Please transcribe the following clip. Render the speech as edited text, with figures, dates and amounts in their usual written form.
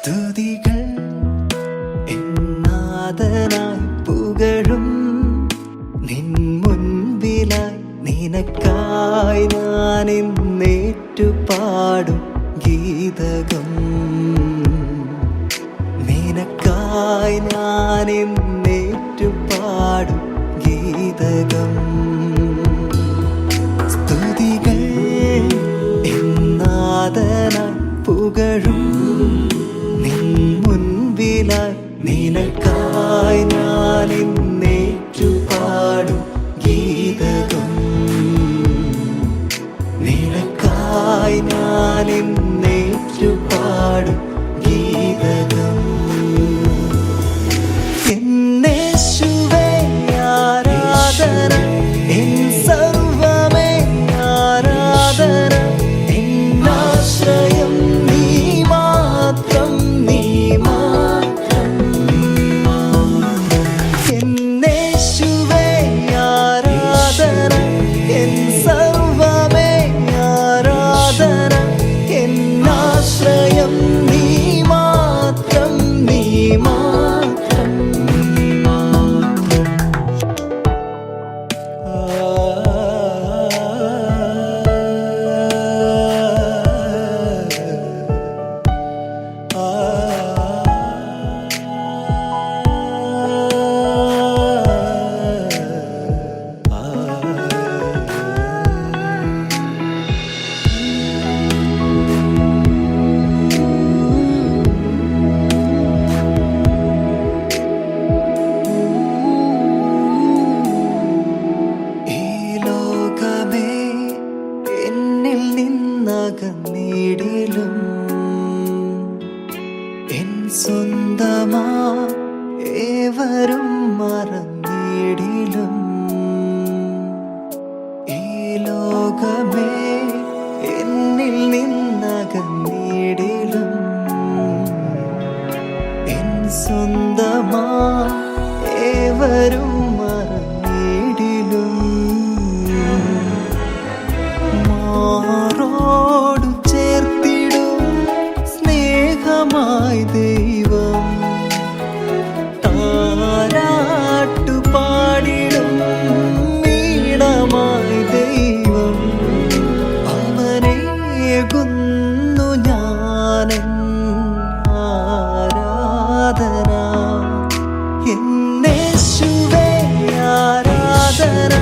സ്തുതികൾ എന്നാദനായി പുകഴും നിൻ മുൻപിലായി നിനക്കായി ഞാൻ എന്നേറ്റുപാടും ഗീതകം നിനക്കായി ഞാൻ എന്നേറ്റുപാടും ഗീതകം സ്തുതികൾ എന്നാദനായി പുകഴും നിൻ മുൻപിലായി നിനക്കായി ഞാൻ എന്നേറ്റുപാടും ഗീതകം നിനക്കായി ഞാൻ എന്നേറ്റുപാടും ഗീതകം എന്നേശുവേ ആരാധന എൻ സർവ്വമേ ആരാധന എന്നാശ്രയം നീ മാത്രം നീ മാത്രം എന്നേശുവേ ആരാധന എൻ സർവ്വമേ ആരാധന എന്നാശ്രയം നീ മാത്രം നീ മാത്രം നിന്നകന്നിടിലും എൻ സ്വന്തമാ ഏവരും മറന്നിടിലും ഈ ലോകമേ എന്നിൽ നിന്നകന്നിടിലും എൻ സ്വന്തമാ ഏവരും മറന്നിടിലും മാറോടു ചേർത്തിടും സ്നേഹമായി ദൈവം താരാട്ടു പാടിടും വീണമായി ദൈവം അവനേകുന്നു ഞാനെൻ ആരാധന എന്നേശുവേ ആരാധന